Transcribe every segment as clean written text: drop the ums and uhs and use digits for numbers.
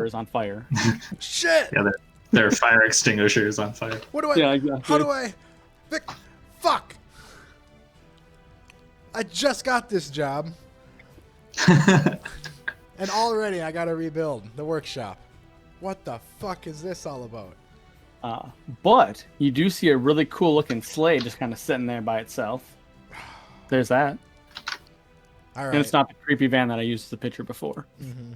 is on fire. Shit! Yeah, there are fire extinguishers on fire. What do I? Yeah, exactly. How do I? Fuck! I just got this job, and already I gotta rebuild the workshop. What the fuck is this all about? But you do see a really cool looking sleigh just kind of sitting there by itself. There's that. All right. And it's not the creepy van that I used as a picture before. Mm-hmm.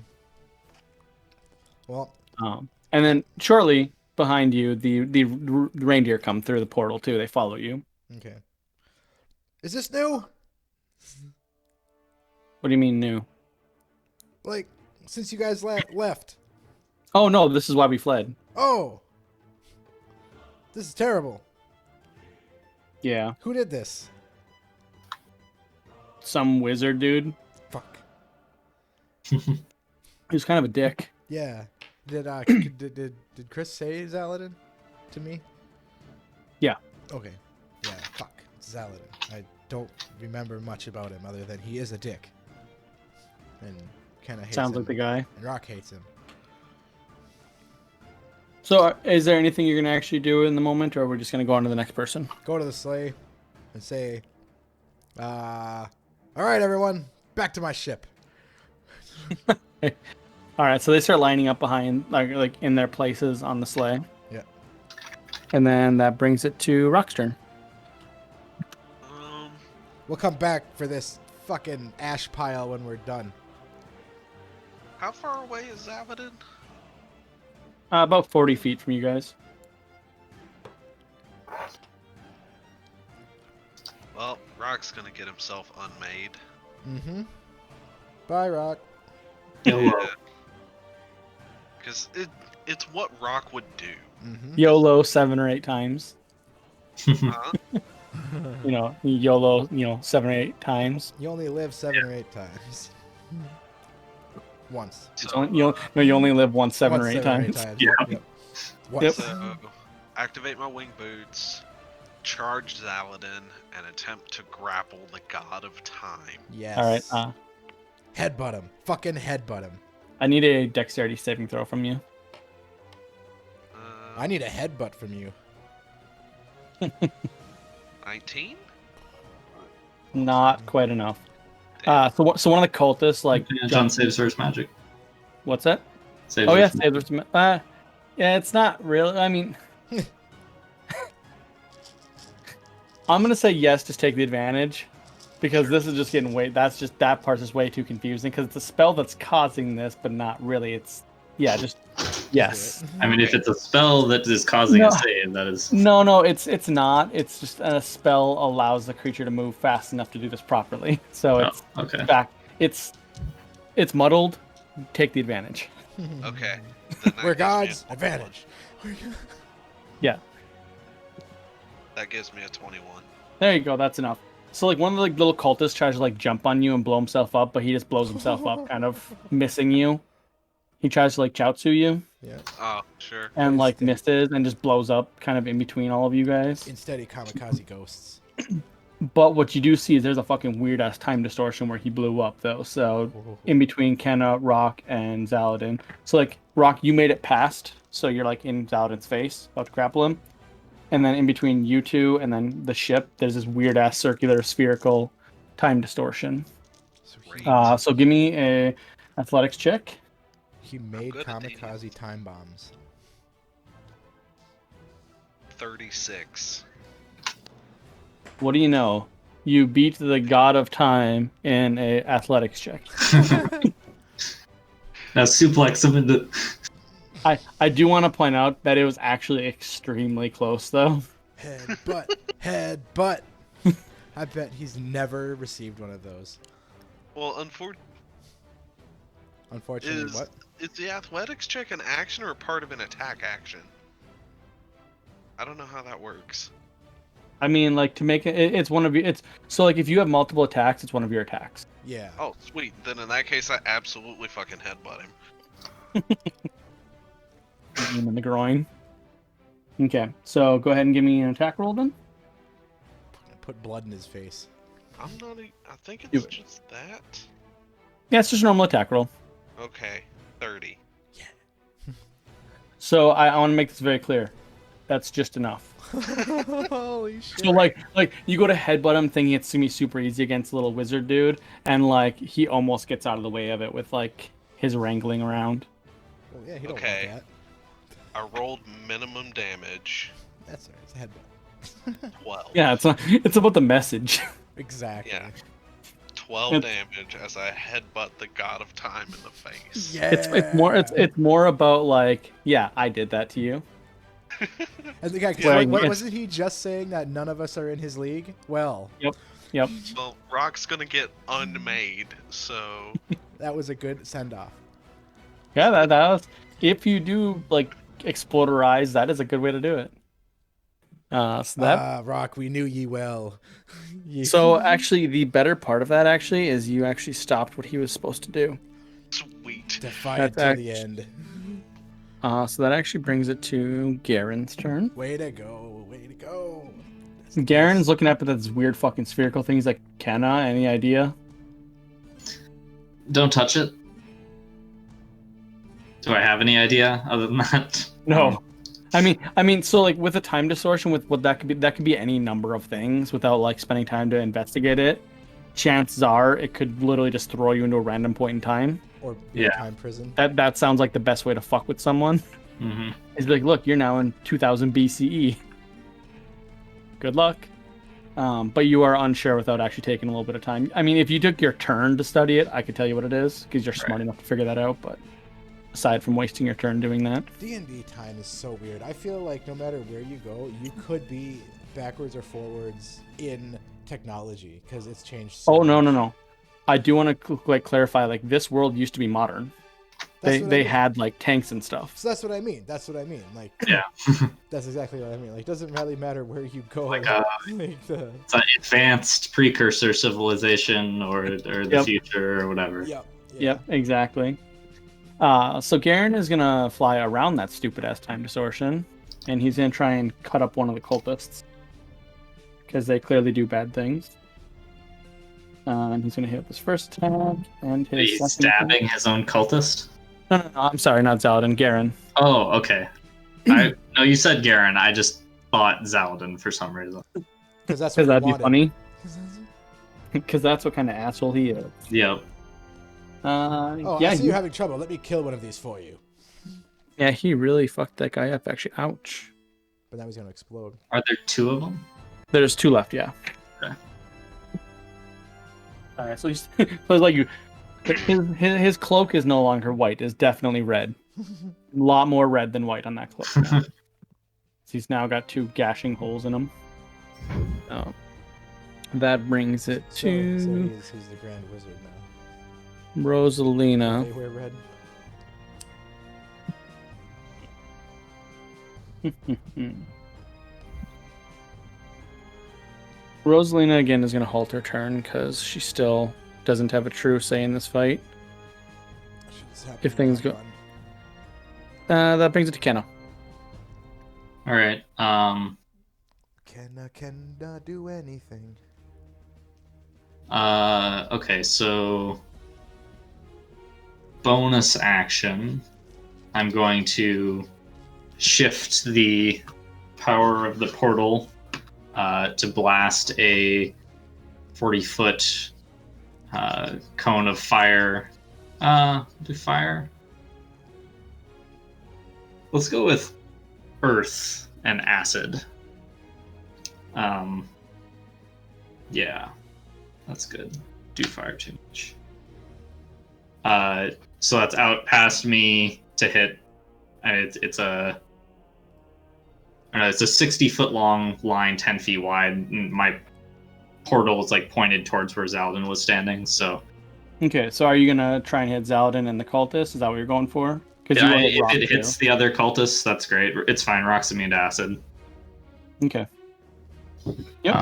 Well, And then shortly behind you, the reindeer come through the portal too. They follow you. okay. Is this new? What do you mean new? Like, since you guys left? Oh no, this is why we fled. Oh, this is terrible. Yeah, Who did this? some wizard dude. Fuck. He was kind of a dick. Yeah. Did did Chris say Zaladin to me? Yeah. Okay. Yeah. Fuck. Zaladin. I don't remember much about him other than he is a dick. And kind of hates Sounds him. like the guy. And Rock hates him. So, is there anything you're gonna actually do in the moment, or we're just gonna go on to the next person? Go to the sleigh and say, all right, everyone, back to my ship. All right, so they start lining up behind, like in their places on the sleigh. Yeah. And then that brings it to Rock's turn. We'll come back for this fucking ash pile when we're done. How far away is Zaladin? About 40 feet from you guys. Well, Rock's gonna get himself unmade. Mm-hmm. Bye, Rock. Because it's what Rock would do. Mm-hmm. YOLO 7 or 8 times. Huh? YOLO, 7 or 8 times. You only live 7 or 8 times. Once. So, You only live once 7 or Once 8 7 times. Yeah. Yep. Once. Yep. so activate my wing boots, charge Zaladin, and attempt to grapple the God of Time. Yes. All right. Headbutt him. Fucking headbutt him. I need a dexterity saving throw from you. I need a headbutt from you. 19? Not quite enough. So one of the cultists John saves first magic. What's that? Saves Oh yeah, versus saves versus yeah, it's not really. I mean, I'm gonna say yes. Just take the advantage, because this is just getting way. That part's just way too confusing because it's a spell that's causing this, but not really. It's just yes. I mean, if it's a spell that is causing a save, that is. No, it's not. It's just a spell allows the creature to move fast enough to do this properly. So it's okay. back. It's muddled. Take the advantage. Okay. Then that We're gives me God's a- advantage. Yeah. That gives me a 21. There you go. That's enough. So one of the little cultists tries to jump on you and blow himself up, but he just blows himself up, kind of missing you. He tries to Chaozu you Yeah. Oh, sure. and Instead- misses and just blows up kind of in between all of you guys. Instead, he kamikaze ghosts. But what you do see is there's a fucking weird ass time distortion where he blew up though. So in between Kenna, Rock, and Zaladin. So Rock, you made it past, so you're in Zaladin's face, about to grapple him. And then in between you two and then the ship, there's this weird ass circular spherical time distortion. Great. So give me a athletics check. He made good at these. kamikaze time bombs. 36. What do you know? You beat the god of time in a athletics check. Now suplex him into. I do want to point out that it was actually extremely close though. Headbutt. Headbutt. I bet he's never received one of those. Well, Unfortunately, what? is the athletics check an action or part of an attack action? I don't know how that works. I mean, to make it's one of your. It's so if you have multiple attacks, it's one of your attacks. Yeah. Oh, sweet. Then in that case, I absolutely fucking headbutt him. Hit him in the groin. Okay, so go ahead and give me an attack roll then. Put blood in his face. I think Do it's it. just that. Yeah, it's just a normal attack roll. Okay, 30. So I want to make this very clear. That's just enough. Holy shit. So like you go to headbutt him thinking it's gonna be super easy against a little wizard dude, and like he almost gets out of the way of it with like his wrangling around. Oh, yeah, he don't Okay. want I rolled minimum damage. that. That's alright. It's a headbutt. 12. Yeah, it's about the message. Exactly. Yeah. 12 damage as I headbutt the god of time in the face. Yeah. It's more about like, yeah, I did that to you. And the guy, Well, wasn't he just saying that none of us are in his league? Well, Yep. Well, Rock's gonna get unmade, so that was a good send off. Yeah, that was, if you do like exploderize, that is a good way to do it. Rock, we knew ye well. So actually, the better part of that actually is you actually stopped what he was supposed to do. sweet. Defiant That's to the end. So that actually brings it to Garen's turn. Way to go. Way to go. Garen's looking up at this weird fucking spherical thing. He's like, Kenna, any idea? Don't touch it. Do I have any idea other than that? No. I mean, so like with a time distortion, with what that could be any number of things without like spending time to investigate it. Chances are it could literally just throw you into a random point in time. Or Yeah. time prison. That sounds like the best way to fuck with someone. Mm-hmm. Is like, look, you're now in 2000 BCE. Good luck. But you are unsure without actually taking a little bit of time. I mean, if you took your turn to study it, I could tell you what it is because you're smart enough to figure that out. But aside from wasting your turn doing that, D&D time is so weird. I feel like no matter where you go, you could be backwards or forwards in technology because it's changed so oh much. no, I do want to like clarify. Like this world used to be modern. That's what I They mean. had like tanks and stuff. So that's what I mean. Like, Yeah. that's exactly what I mean. Like, it doesn't really matter where you go. Like, like the... It's an advanced precursor civilization or the Yep. future or whatever. Yep. Yep, exactly. So Garen is gonna fly around that stupid ass time distortion, and he's gonna try and cut up one of the cultists because they clearly do bad things. And he's gonna hit his first attack and his He's second stabbing attack. his own cultist? No, I'm sorry, not Zaladin, Garen. Oh, okay. No, you said Garen. I just thought Zaladin for some reason. Because that's Because what that'd you be wanted. funny. Because that's what kind of asshole he is. Yep. Oh, yeah, I see you're having trouble. Let me kill one of these for you. yeah, he really fucked that guy up. Actually, ouch. But now he's going to explode. Are there two of them? There's two left, yeah. Okay. All right, so he's so it's like you. His cloak is no longer white; it's definitely red. A lot more red than white on that cloak. Now. He's now got two gashing holes in him. That brings it So to he's the Grand Wizard now. Rosalina. They wear red. Rosalina again is going to halt her turn because she still doesn't have a true say in this fight. She's happy If to things rock go- on. That brings it to Kenna. All right. Can do anything. Okay, so bonus action. I'm going to shift the power of the portal to blast a 40-foot cone of fire. Do fire? Let's go with earth and acid. Yeah, that's good. Do fire too much. So that's out past me to hit. And it's a 60-foot long line, 10 feet wide. And my portal is like pointed towards where Zaladin was standing. So Okay, so are you gonna try and hit Zaladin and the cultist? Is that what you're going for? Because yeah, if it hits the other cultists, that's great. It's fine. Rock's immune to acid. Okay. Yep.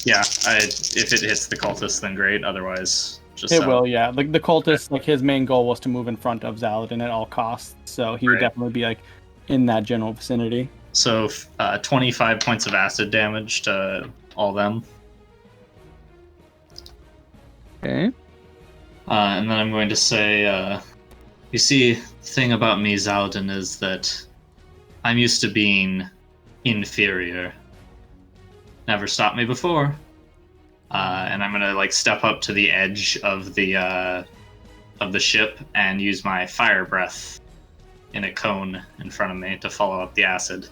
Yeah, if it hits the cultist, then great. Otherwise, just It will, yeah. Like the cultist, like his main goal was to move in front of Zaladin at all costs, so he would Right. definitely be like in that general vicinity. So 25 points of acid damage to all them. Okay. And then I'm going to say You see, the thing about me, Zaldin, is that I'm used to being inferior. Never stopped me before. And I'm gonna like step up to the edge of the ship and use my fire breath in a cone in front of me to follow up the acid.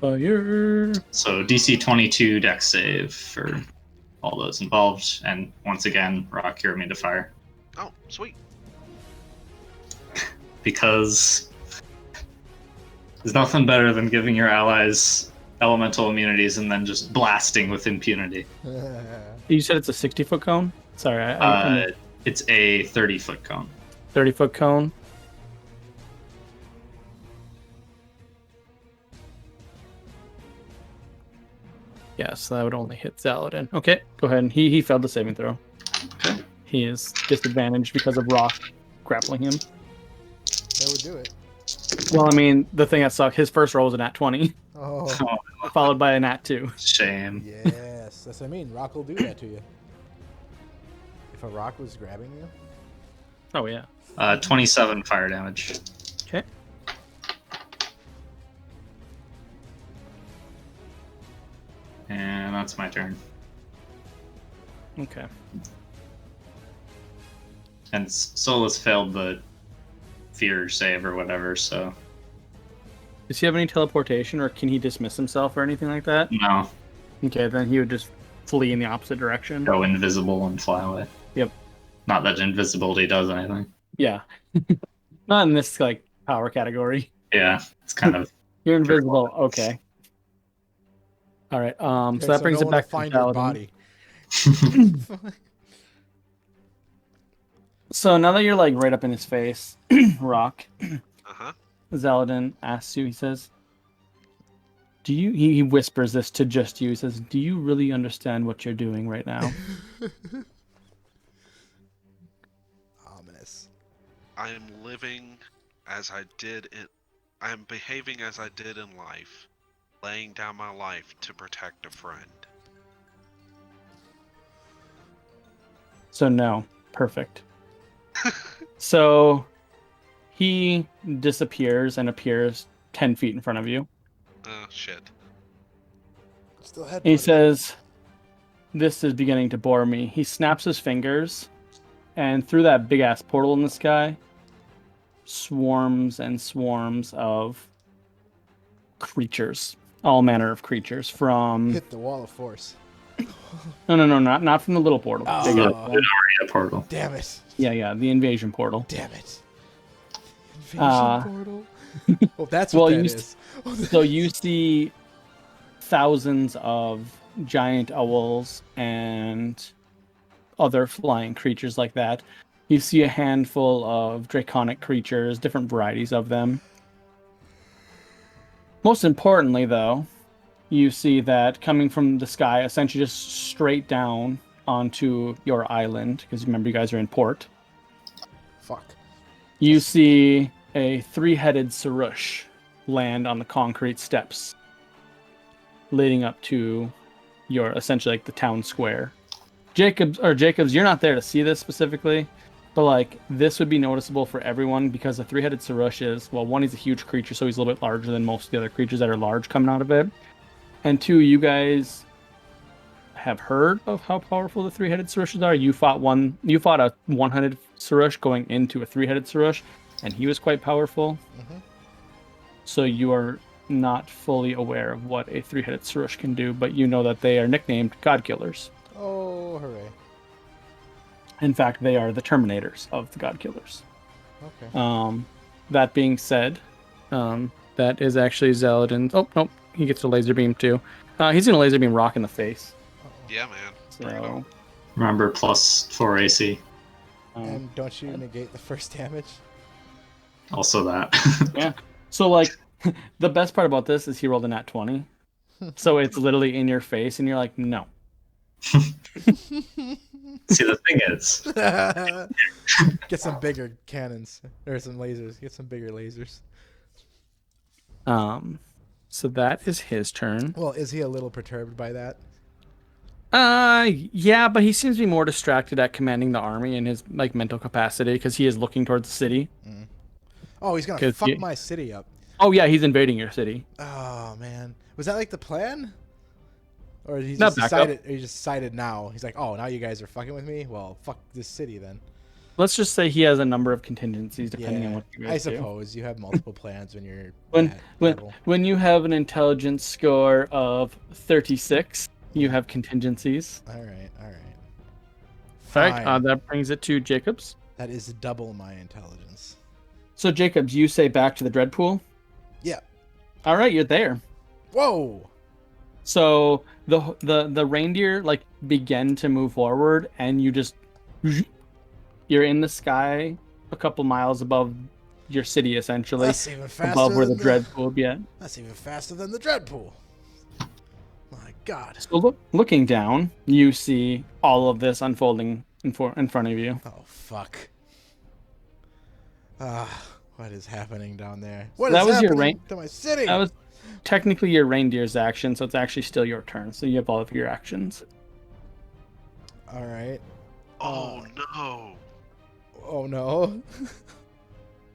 Fire. So DC 22 dex save for all those involved, and once again, Rock, you're immune to fire. Oh, sweet. Because there's nothing better than giving your allies elemental immunities and then just blasting with impunity. You said it's a 60-foot cone? Sorry, I It's a 30-foot cone. 30-foot cone. Yes, that would only hit Zaladin. Okay, go ahead. And he failed the saving throw. Okay. He is disadvantaged because of Rock grappling him. That would do it. Well, I mean, the thing that sucked, his first roll was a nat 20, Oh, followed by a nat 2. Shame. yes. That's what I mean. Rock will do that to you. If a rock was grabbing you. Oh, yeah. 27 fire damage. Okay. And that's my turn. Okay. And Solus failed the fear save or whatever, so Does he have any teleportation, or can he dismiss himself or anything like that? no. Okay, then he would just flee in the opposite direction. Go invisible and fly away. Yep. Not that invisibility does anything. Yeah. Not in this, like, power category. Yeah, it's kind of You're invisible. Okay. All right. Okay, So that brings no it one will back to find your Paladin. body. So now that you're like right up in his face, Rock, Uh-huh. Zaladin asks you. He says, "Do you?" He whispers this to just you. He says, "Do you really understand what you're doing right now?" Ominous. I am living as I did in... I am behaving as I did in life. Laying down my life to protect a friend. So no, perfect. So he disappears and appears 10 feet in front of you. Oh, shit. Still head. He says, "This is beginning to bore me." He snaps his fingers, and through that big ass portal in the sky, swarms and swarms of creatures, all manner of creatures. From Hit the wall of force. no, not from the little portal. Oh. Big ass one. a portal. Damn it. Yeah, the invasion portal. Damn it. Invasion Uh, portal. Well, that's what well, that you is. So you see thousands of giant owls and other flying creatures like that. You see a handful of draconic creatures, different varieties of them. Most importantly, though, you see that coming from the sky, essentially just straight down onto your island, because remember you guys are in port. Fuck. You see a three-headed Sarush land on the concrete steps leading up to your, essentially, like the town square. Jacobs, you're not there to see this specifically, but like this would be noticeable for everyone because the three-headed Sarush is, well, one, he's a huge creature, so he's a little bit larger than most of the other creatures that are large coming out of it. And two, you guys have heard of how powerful the three-headed Sarushes are. You fought a one-headed Sarush going into a three-headed Sarush, and he was quite powerful. Mm-hmm. So you are not fully aware of what a three-headed Sarush can do, but you know that they are nicknamed God Killers. Oh, hooray. In fact, they are the Terminators of the God Killers. Okay. That being said, that is actually Zaladin. Oh, nope, he gets a laser beam too. He's gonna laser beam Rock in the face. Yeah, man. Bring it So, on. Remember, +4 AC. And don't you negate the first damage? Also that. yeah. So like, the best part about this is he rolled a nat 20, so it's literally in your face, and you're like, no. See, the thing is, Get some bigger cannons or some lasers. Get some bigger lasers. So that is his turn. Well, is he a little perturbed by that? Yeah, but he seems to be more distracted at commanding the army in his like mental capacity because he is looking towards the city. Oh, he's gonna 'Cause fuck my city up. Oh yeah, he's invading your city. Oh man, was that like the plan? Or he Not just back up. decided? He just decided now. He's like, oh, now you guys are fucking with me. Well, fuck this city then. Let's just say he has a number of contingencies depending on Yeah, what you I guys do. suppose you have multiple plans when you're When at when battle. when you have an intelligence score of 36, you have contingencies. All right, all right. All Fine. right, that brings it to Jacobs. That is double my intelligence. So Jacobs, you say back to the dread pool. Yeah. All right, you're there. Whoa. So the reindeer like begin to move forward, and you just you're in the sky a couple miles above your city, essentially That's even faster above where the than dread pool would be at. That's even faster than the dread pool. My God. So looking down, you see all of this unfolding in front of you. Oh fuck. What is happening down there? What That is was your happening to my city? That was technically your reindeer's action, so it's actually still your turn. So you have all of your actions. All right. Oh no. Oh no.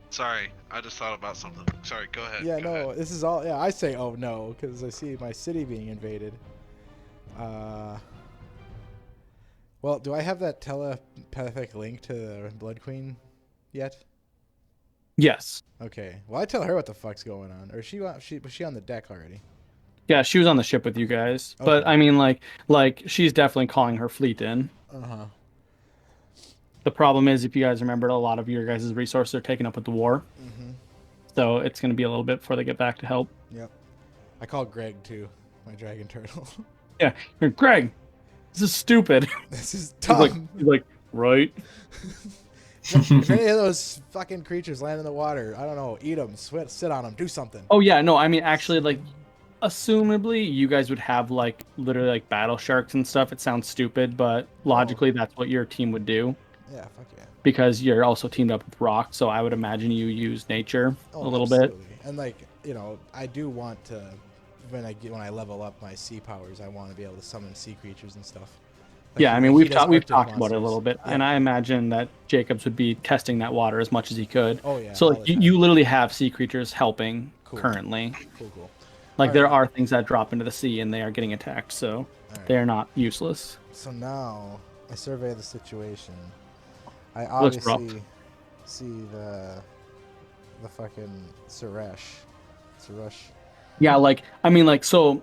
Sorry, I just thought about something. Sorry, go ahead. Yeah, go no. ahead. This is all. Yeah, I say oh no because I see my city being invaded. Well, do I have that telepathic link to the Blood Queen yet? Yes. Okay. Well, I tell her what the fuck's going on. Or was she on the deck already? Yeah, she was on the ship with you guys. But Okay. I mean like she's definitely calling her fleet in. Uh-huh. The problem is, if you guys remember, a lot of your guys' resources are taken up with the war. Mm-hmm. So it's going to be a little bit before they get back to help. Yep. I call Greg too, my dragon turtle. Yeah, Greg, this is stupid. This is He's dumb. like, right? If any of those fucking creatures land in the water, I don't know, eat them, sit on them, do something. Oh yeah, no, I mean actually, like, assumably you guys would have like literally like battle sharks and stuff. It sounds stupid, but logically that's what your team would do Yeah, fuck yeah. because you're also teamed up with Rock. So I would imagine you use nature a little bit. Absolutely. And like, I do want to when I level up my sea powers, I want to be able to summon sea creatures and stuff. Like Yeah, I mean he we've does we've Arctic talked about it a monsters. little bit, Yeah. and I imagine that Jacobs would be testing that water as much as he could. Oh yeah. So all like the time. you literally have sea creatures helping Cool. currently. Cool. Like All there right. are things that drop into the sea and they are getting attacked, so right. they are not useless. So now I survey the situation. I Looks rough. obviously see the fucking Suresh. Yeah, like I mean, like so,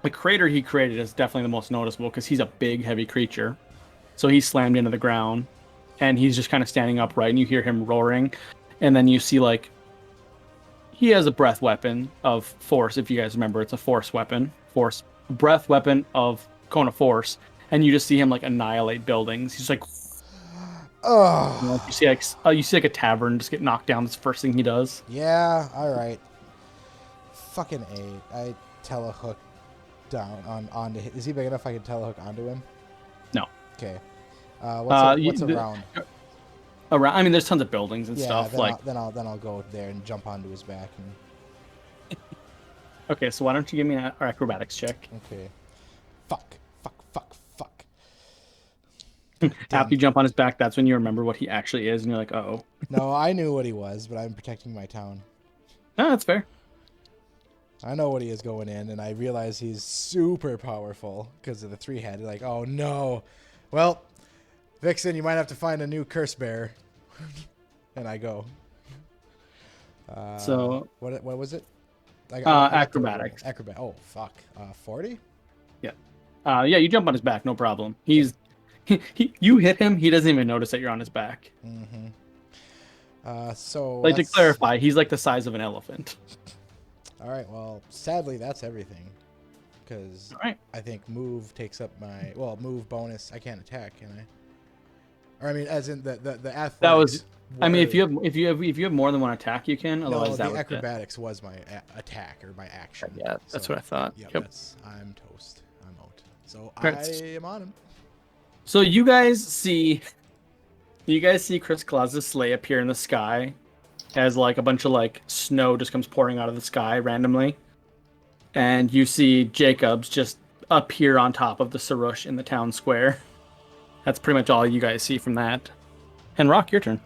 the crater he created is definitely the most noticeable because he's a big, heavy creature. So he's slammed into the ground, and he's just kind of standing upright, and you hear him roaring, and then you see like he has a breath weapon of force. If you guys remember, it's a force weapon, breath weapon of cone of force, and you just see him like annihilate buildings. He's like, Oh. you see like a tavern just get knocked down. That's the first thing he does. Yeah. All right. Fucking A. I telehook down onto. Is he big enough? I can telehook onto him. No. Okay. What's You- around? Around, I mean, there's tons of buildings and Yeah. stuff. Then, Like, then I'll go there and jump onto his back. And, okay, so why don't you give me an acrobatics check? okay. Fuck. After you jump on his back, that's when you remember what he actually is, and you're like, oh. No, I knew what he was, but I'm protecting my town. No, that's fair. I know what he is going in, and I realize he's super powerful because of the three-head. Like, oh no. Well, Vixen, you might have to find a new curse bearer. And I go. So What was it? I acrobatics. Oh, fuck. 40? Yeah, you jump on his back, no problem. You hit him, he doesn't even notice that you're on his back. Mm-hmm. So Like, to that's- clarify, he's like the size of an elephant. All right, well, sadly, that's everything. Because All right. I think move takes up my... Well, move bonus. I can't attack, can I? Or, I mean, as in the athletics... That was... I mean, if were- you have more than one attack, you can. No, Otherwise, the that was acrobatics was my attack or my action. Yeah, that's So, what I thought. Yep, Yep. I'm toast. I'm out. So Congrats. I am on him. So you guys see Chris Claus's sleigh appear in the sky as like a bunch of like snow just comes pouring out of the sky randomly. And you see Jacobs just appear on top of the Sarush in the town square. That's pretty much all you guys see from that. And Rock, your turn.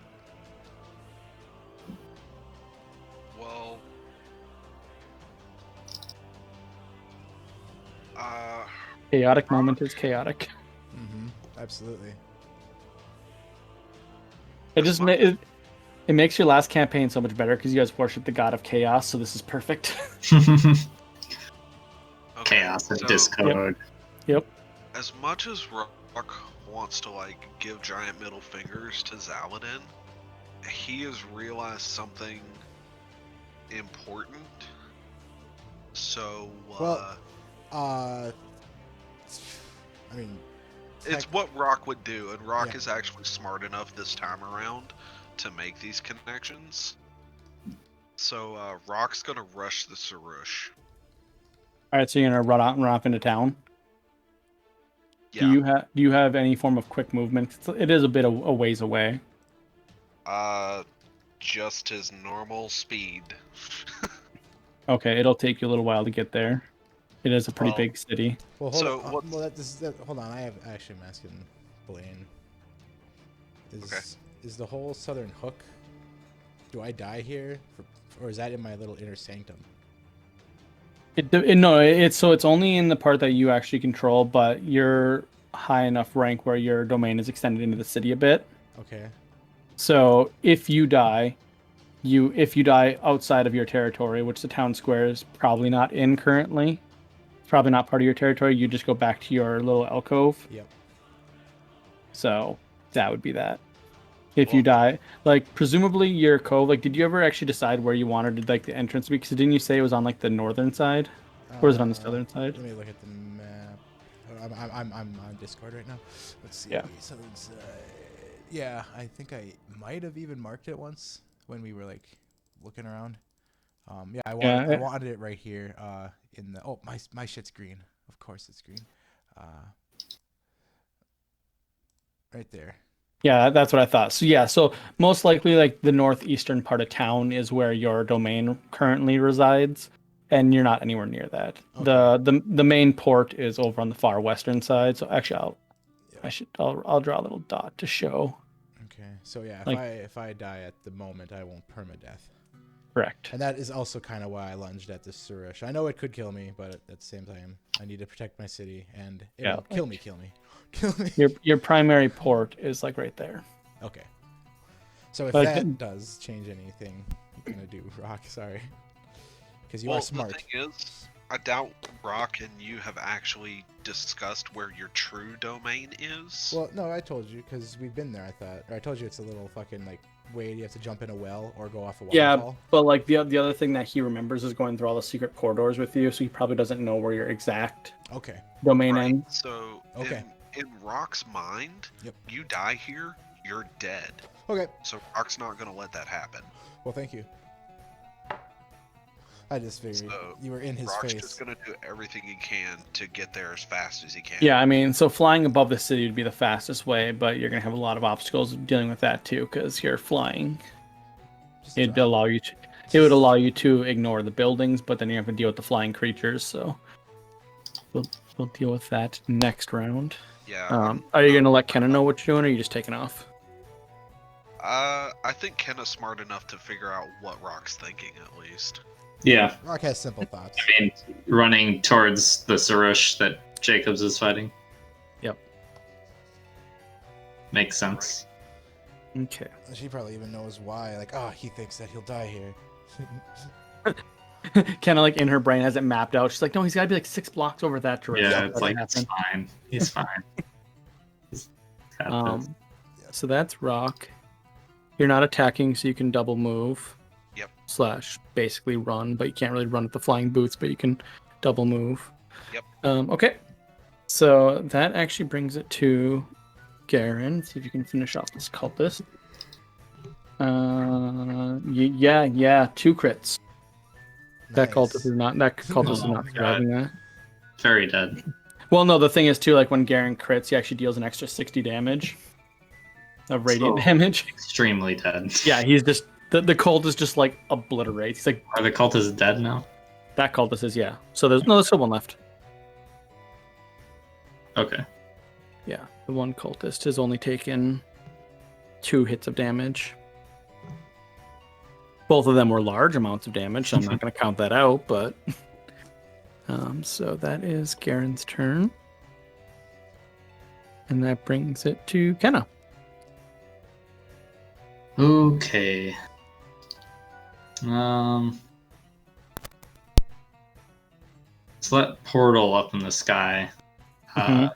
Well, Chaotic moment is chaotic. Absolutely. It just it makes your last campaign so much better because you guys worship the god of chaos, so this is perfect. okay, Chaos and so, discord. Yep. As much as Rock wants to like give giant middle fingers to Zaladin, he has realized something important. So, Well, I mean, it's what Rock would do, and Rock Yeah. is actually smart enough this time around to make these connections. So, Rock's gonna rush the Sarush. All right, so you're gonna run out and run off into town. Yeah. Do you have any form of quick movement? It is a bit of a ways away. Just his normal speed. Okay, it'll take you a little while to get there. It is a pretty Well, big city. well, hold So, on. what's- Hold on. I'm asking Blaine. Okay. Is the whole southern hook? Do I die here, or is that in my little inner sanctum? No, it's only in the part that you actually control, but you're high enough rank where your domain is extended into the city a bit. Okay. So if you die outside of your territory, which the town square is probably not in currently, it's probably not part of your territory, you just go back to your little alcove. Yep. So that would be that. If you Well- die, like presumably your cove, like did you ever actually decide where you wanted like the entrance to be? Because didn't you say it was on like the northern side, or is it on the southern side? Let me look at the map. I'm on Discord right now. Let's see. Yeah. Southern side. Yeah, I think I might have even marked it once when we were like looking around. Yeah, I wanted it right here. In the my shit's green. Of course it's green. Right there. Yeah, that's what I thought. So yeah, so most likely like the northeastern part of town is where your domain currently resides, and you're not anywhere near that. Okay. The main port is over on the far western side. So actually, I'll draw a little dot to show. Okay. So yeah, Like- if I die at the moment, I won't permadeath. Correct. And that is also kind of why I lunged at this Suresh. I know it could kill me, but at the same time, I need to protect my city, and it Yeah, won't kill me. Kill me. Your primary port is like right there. Okay. So if Like that does change anything, you're gonna do Rock. Sorry, because you Well, are smart. the thing is, I doubt Rock and you have actually discussed where your true domain is. Well, no, I told you because we've been there. I thought, or I told you it's a little fucking like way you have to jump in a well or go off a Yeah, waterfall. but like the other thing that he remembers is going through all the secret corridors with you, so he probably doesn't know where your exact Okay. domain Right, ends. So Okay. in Rock's mind, Yep. you die here, you're dead. Okay. So Rock's not gonna let that happen. Well, thank you. I just figured So, you were in his Rock's face. just gonna do everything he can to get there as fast as he can. Yeah, I mean, so flying above the city would be the fastest way, but you're gonna have a lot of obstacles dealing with that too, because you're flying. Just It drop. would allow you to ignore the buildings, but then you have to deal with the flying creatures. So we'll deal with that next round. Yeah. Are you gonna let Kenna know what you're doing, or are you just taking off? I think Kenna's smart enough to figure out what Rock's thinking at least. Yeah, Rock has simple thoughts. I mean, running towards the Sarush that Jacobs is fighting. Yep. Makes sense. Okay. She probably even knows why. Like, he thinks that he'll die here. Kenna, like in her brain, has it mapped out. She's like, no, he's gotta be like 6 blocks over that direction. Yeah, for it's that to like, it's happen." fine. He's fine. He's got this. So that's Rock. You're not attacking, so you can double move. Yep. / basically run, but you can't really run with the flying boots, but you can double move. Yep. Okay. So that actually brings it to Garen. See if you can finish off this cultist. Yeah, 2 crits. That Nice. cultist is Oh not my surviving that. Very dead. Well, no, the thing is too, like when Garen crits, he actually deals an extra 60 damage of radiant So- damage. Extremely dead. Yeah, he's just the cultist just like obliterates. He's like, Are the cultists dead now? that cultist is, yeah. So there's still one left. Okay. Yeah, the one cultist has only taken 2 hits of damage. Both of them were large amounts of damage, so I'm not going to count that out, but... so that is Garen's turn. And that brings it to Kenna. Okay. Let's let portal up in the sky. Mhm.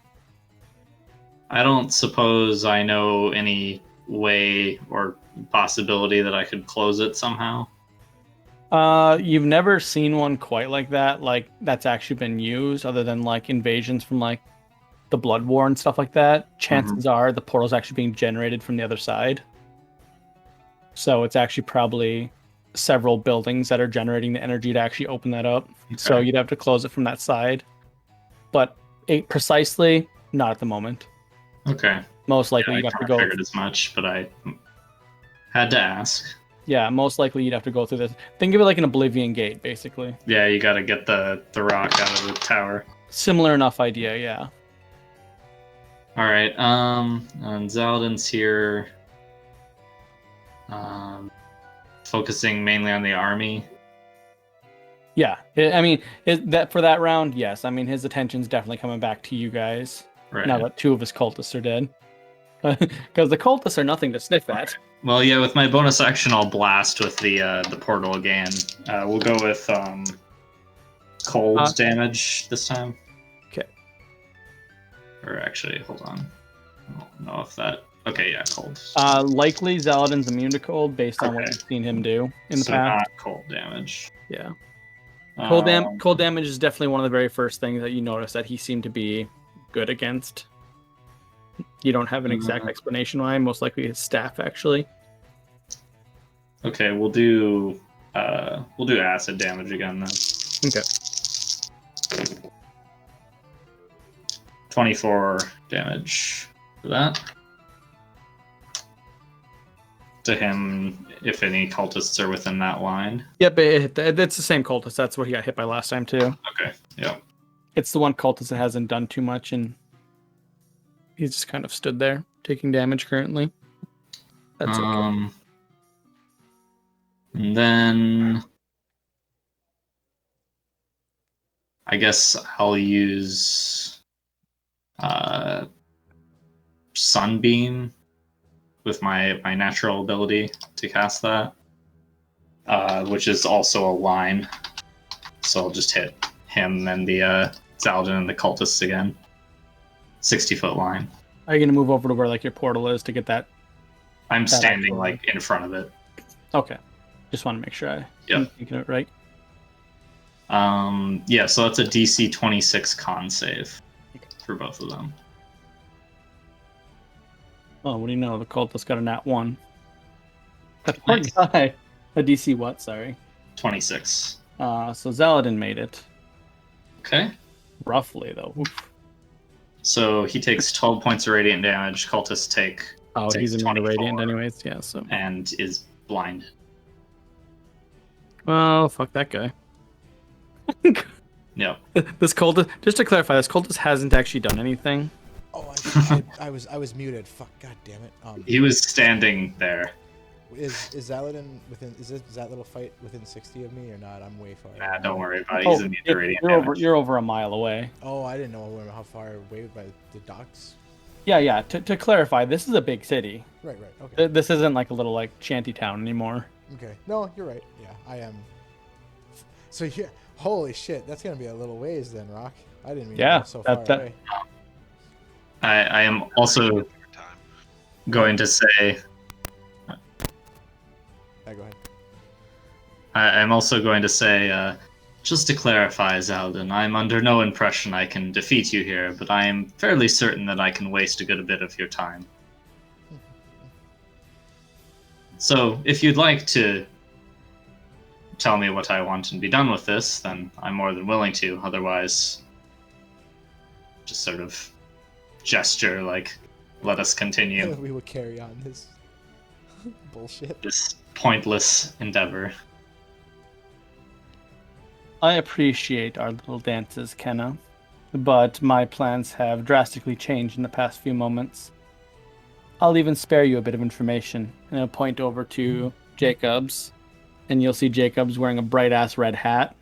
I don't suppose I know any way or possibility that I could close it somehow. You've never seen one quite like that, like that's actually been used, other than like invasions from like the Blood War and stuff like that. Chances are the portal's actually being generated from the other side. So it's actually probably several buildings that are generating the energy to actually open that up. Okay. So you'd have to close it from that side. But precisely, not at the moment. Okay. Most likely Yeah, you'd I have to kinda go. figured as much, but I had to ask. Yeah, most likely you'd have to go through this. Think of it like an Oblivion Gate, basically. Yeah, you gotta get the rock out of the tower. Similar enough idea, yeah. Alright, and Zaldin's here. Focusing mainly on the army. Yeah, I mean, that for that round, yes. I mean, his attention's definitely coming back to you guys Right. now that 2 of his cultists are dead. Because the cultists are nothing to sniff at. Well, yeah, with my bonus action, I'll blast with the portal again. We'll go with cold damage this time. Okay. Or actually, hold on. I don't know if that... Okay, yeah, cold. Likely Zaladin's immune to cold based on what Okay. you've seen him do in the So past. not cold damage. Yeah. Cold damage is definitely one of the very first things that you notice that he seemed to be good against. You don't have an exact explanation why. Most likely his staff, actually. Okay, we'll do acid damage again then. Okay. 24 damage for that. To him, if any cultists are within that line. Yep, it's the same cultist. That's what he got hit by last time, too. Okay, yeah. It's the one cultist that hasn't done too much, and he's just kind of stood there, taking damage currently. That's okay. And then I guess I'll use Sunbeam with my natural ability to cast that, which is also a line. So I'll just hit him and the Zaladin and the cultists again. 60-foot line. Are you going to move over to where like your portal is to get that? I'm standing like in front of it. Okay. Just want to make sure I'm thinking it right. Yeah, so that's a DC 26 con save for both of them. Oh, what do you know? The cultist got a nat 1. That poor Nice. guy. A DC what? Sorry. 26. So Zaladin made it. Okay. Roughly, though. Oof. So he takes 12 points of radiant damage. Cultists take. Oh, takes he's in the 24 radiant anyways. Yeah, so. And is blind. Well, fuck that guy. Yep. This cultist, just to clarify, this cultist hasn't actually done anything. Oh, I was muted. Fuck, god damn it. He was standing there. Is Zaladin within? Is that little fight within 60 of me or not? I'm way far. Nah, don't worry about it. He's immune to radiant you're over. damage. You're over a mile away. Oh, I didn't know how far away by the docks. Yeah. To clarify, this is a big city. Right. Okay. This isn't like a little like shanty town anymore. Okay. No, you're right. Yeah, I am. So yeah, holy shit, that's gonna be a little ways then, Rock. I didn't mean to go so far away. I am also going to say. Yeah, go ahead. I'm also going to say, just to clarify, Zaldin, I'm under no impression I can defeat you here, but I am fairly certain that I can waste a good bit of your time. So, if you'd like to tell me what I want and be done with this, then I'm more than willing to. Otherwise, just sort of gesture like, let us continue We will carry on this bullshit. this pointless endeavor. I appreciate our little dances, Kenna. but my plans have drastically changed in the past few moments. I'll even spare you a bit of information, and I'll point over to Jacobs, and you'll see Jacobs wearing a bright-ass red hat.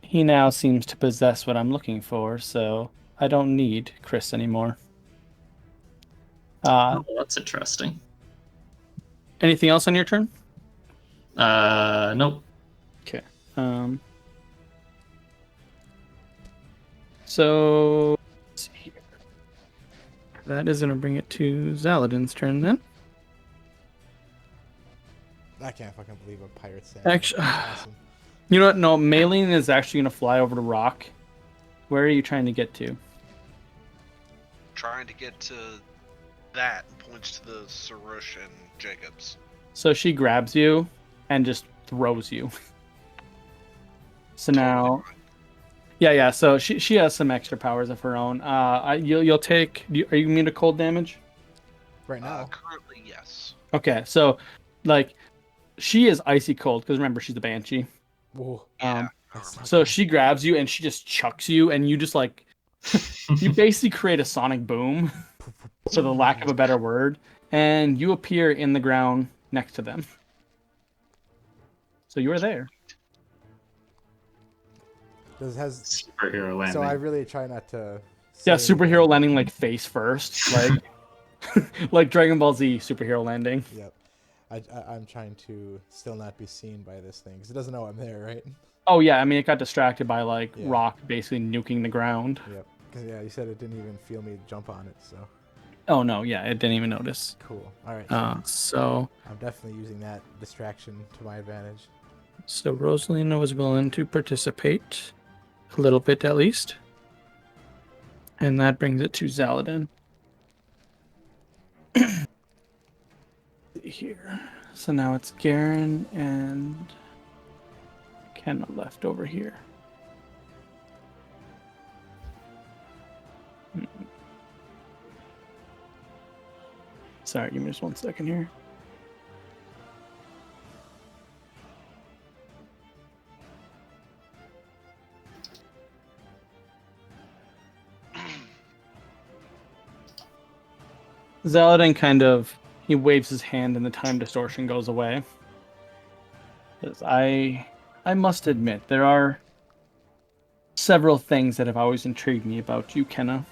He now seems to possess what I'm looking for, so I don't need Chris anymore. Oh, that's interesting. Anything else on your turn? Nope. Okay. So let's see here. That is going to bring it to Zaladin's turn then. I can't fucking believe a pirate saying Actually, awesome. you know what? No, Maylene is actually going to fly over to Rock. Where are you trying to get to? Trying to get to that points to the Sarush and Jacobs. So she grabs you and just throws you. So now, Totally fine. yeah. So she has some extra powers of her own. You'll take. Are you immune to cold damage? Right now. Currently, yes. Okay, so like she is icy cold because remember she's the banshee. Whoa. Yeah. That's not So good. she grabs you and she just chucks you, and you just like you basically create a sonic boom, for the lack of a better word, and you appear in the ground next to them. So you are there. This has. Superhero landing. So I really try not to. Yeah, say superhero anything. landing like face first, like like Dragon Ball Z superhero landing. Yep. I'm trying to still not be seen by this thing because it doesn't know I'm there, right? Oh yeah, I mean it got distracted by like Yeah. Rock basically nuking the ground. Yep. Because yeah, you said it didn't even feel me jump on it, so Oh no, yeah, it didn't even notice. cool. All right. So I'm definitely using that distraction to my advantage. Rosalina was willing to participate a little bit at least. And that brings it to Zaladin. Here. So now it's Garen and Kenna left over here. Sorry, give me just 1 second here. Zaladin kind of he waves his hand and the time distortion goes away. Because I must admit there are several things that have always intrigued me about you, Kenna.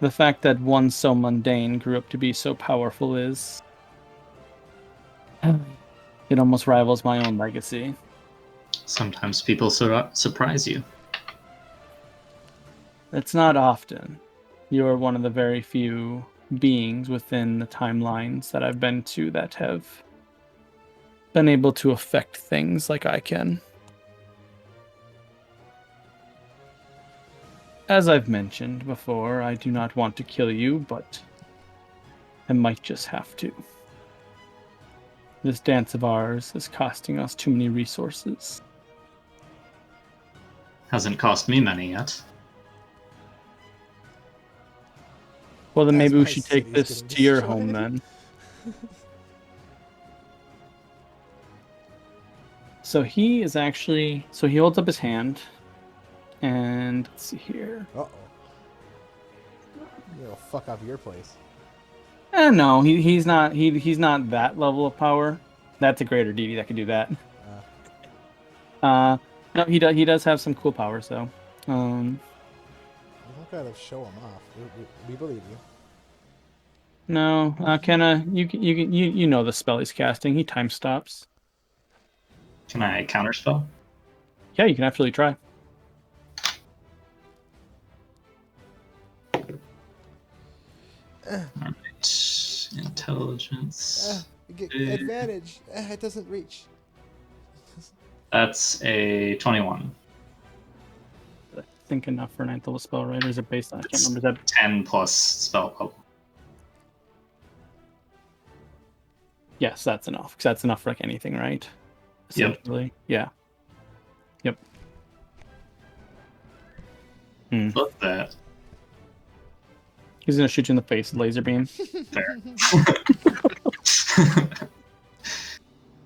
The fact that one so mundane grew up to be so powerful is it almost rivals my own legacy. Sometimes people surprise you. It's not often. You're one of the very few beings within the timelines that I've been to that have been able to affect things like I can. As I've mentioned before, I do not want to kill you, but I might just have to. This dance of ours is costing us too many resources. Hasn't cost me many yet. Well, then As maybe we my should take city's this getting to your destroyed. home then. So he is actually... So he holds up his hand. And let's see here. Uh oh. You know, fuck up your place. No, he's not he's not that level of power. That's a greater deity that can do that. No, he does have some cool powers though. You don't gotta show him off. We believe you. No, Kenna, you know the spell he's casting. He time stops. Can I counterspell? Yeah, you can absolutely try. Alright. Intelligence. You get advantage. It doesn't reach. That's a 21. I think enough for a ninth level spell, right? Or is it based on? I can't It's remember. Is that 10 plus spell level. yes, that's enough. Because that's enough for like anything, right? Yep. Essentially. Yeah. Yep. Fuck that. He's gonna shoot you in the face with laser beam. Fair.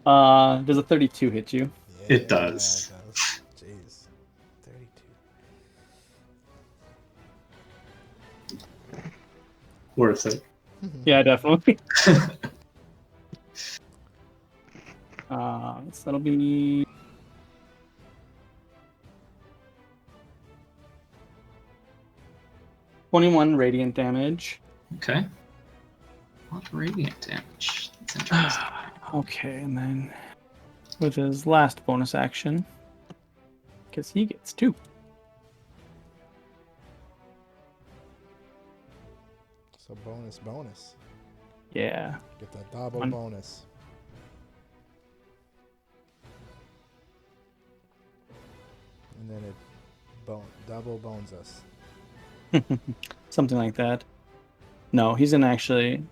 Does a 32 hit you? It does. Jeez. 32. Worth it. Yeah, definitely. So that'll be 21 radiant damage. Okay. What radiant damage? That's interesting. Okay, and then with his last bonus action, because he gets 2. So bonus. Yeah. Get that double One. bonus. And then it double bones us. Something like that. No, he's gonna actually.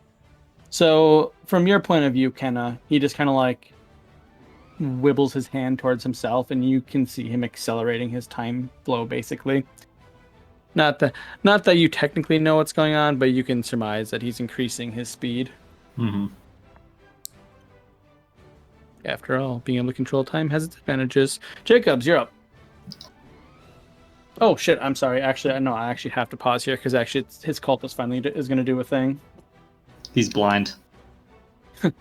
So, from your point of view, Kenna, he just kind of like wibbles his hand towards himself, and you can see him accelerating his time flow, basically. Not that you technically know what's going on, but you can surmise that he's increasing his speed. Mm-hmm. After all, being able to control time has its advantages. Jacobs, you're up. Oh shit! I'm sorry. Actually, no. I actually have to pause here because actually, his cultist finally is going to do a thing. He's blind.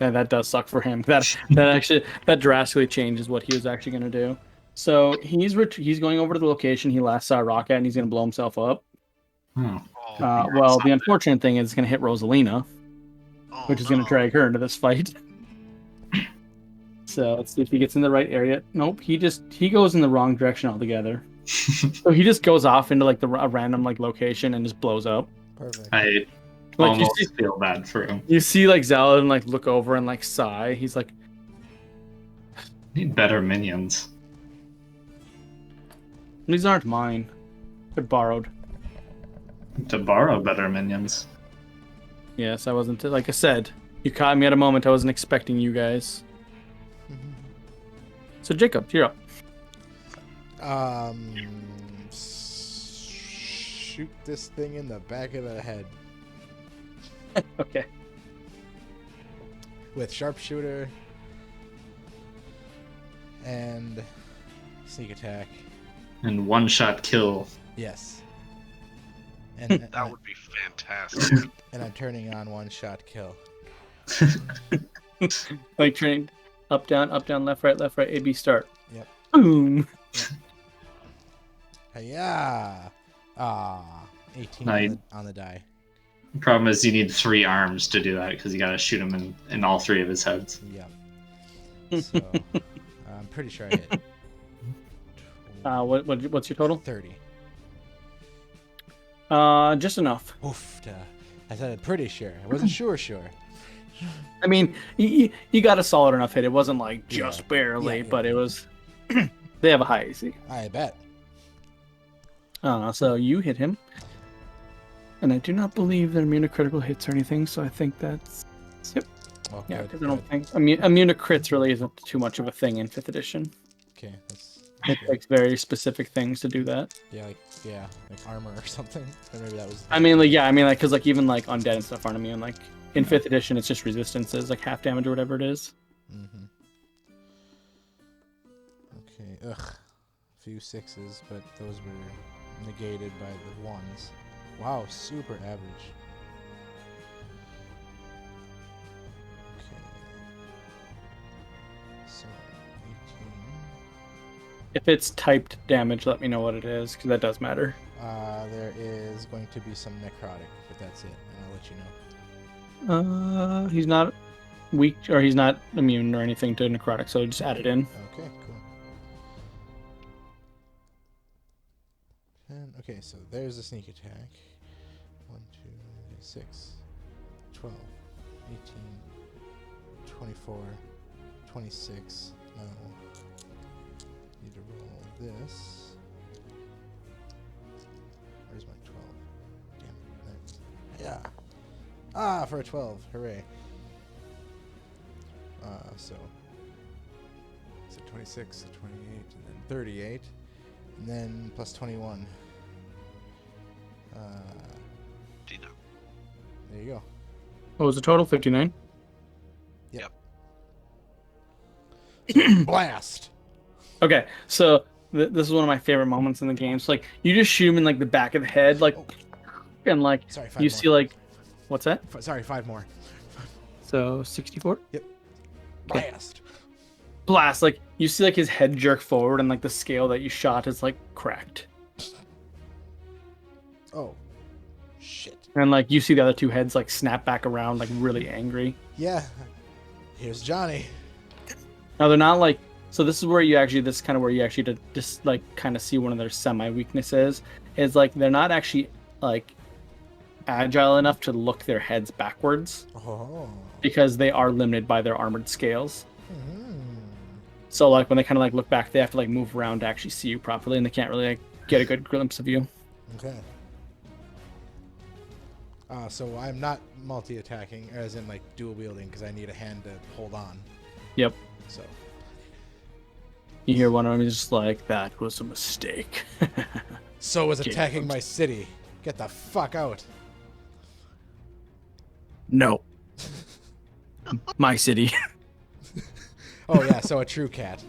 Yeah, that does suck for him. That drastically changes what he was actually going to do. So he's going over to the location he last saw Rock at, and he's going to blow himself up. Hmm. Oh, Well, the unfortunate thing is it's going to hit Rosalina, which is going to drag her into this fight. So let's see if he gets in the right area. Nope, he goes in the wrong direction altogether. So he just goes off into like a random like location and just blows up. Perfect. I Like almost feel bad for him. you see like Zaladin like look over and like sigh. He's like, Need better minions. these aren't mine. They're borrowed. To borrow better minions. Yes, I wasn't. Like I said, you caught me at a moment I wasn't expecting you guys. So Jacob, you're up. Shoot this thing in the back of the head Okay. with sharpshooter and sneak attack. And one-shot kill. Yes. And that would be fantastic. and I'm turning on one shot kill. Like trained. Up, down, left, right, A, B, start. Yep. Boom. Hiya! 18 Nice. on the die. The problem is you need 3 arms to do that because you gotta shoot him in all 3 of his heads. Yep. So I'm pretty sure I hit. What's your total? 30. Just enough. Oof. I said I'm pretty sure. I wasn't sure. I mean, you got a solid enough hit. It wasn't like just barely, Yeah. but it was. They have a high AC. I bet. So you hit him, and I do not believe they're immune to critical hits or anything. So I think that's yep. Oh, Yeah, good, because I don't good. think immune to crits really isn't too much of a thing in 5th edition. Okay, that's It good. takes very specific things to do that. Yeah, like armor or something. Or maybe that was. I mean, because like even like undead and stuff aren't immune. Like in 5th edition, it's just resistances, like half damage or whatever it is. Mm-hmm. Okay. Ugh. Few 6s, but those were negated by the 1s. Wow, super average. Okay. So 18. If it's typed damage, let me know what it is, because that does matter. There is going to be some necrotic, but that's it, and I'll let you know. He's not weak, or he's not immune or anything to necrotic, so just add it in. Okay, cool. And okay, so there's the sneak attack. 1, 2, 6, 12, 18, 24, 26. No. Need to roll this. Where's my 12? Damn it. There. Yeah. For a 12. Hooray. So 26, so 28, and then 38, and then plus 21. Dino. There you go. What was the total? 59? So, blast! Okay, so this is one of my favorite moments in the game. So, like, you just shoot him in, like, the back of the head, like, Oh. and, like, Sorry, 5 you more. see, like, What's that? Sorry, 5 more. So 64. Yep. Okay. Blast. Blast! Like you see, like his head jerk forward, and like the scale that you shot is like cracked. Oh. Shit. And like you see the other 2 heads like snap back around, like really angry. Yeah. Here's Johnny. Now they're not like. So this is where you actually. This is kind of where you actually just like kind of see one of their semi weaknesses. Is like they're not actually like agile enough to look their heads backwards Oh. because they are limited by their armored scales. Hmm. So like when they kind of like look back, they have to like move around to actually see you properly, and they can't really like get a good glimpse of you. Okay. So I'm not multi-attacking, as in like dual wielding, because I need a hand to hold on. Yep. So. You hear one of them is just like, that was a mistake. So was Okay, attacking folks. my city. Get the fuck out. No. My city. Oh yeah, so a true cat.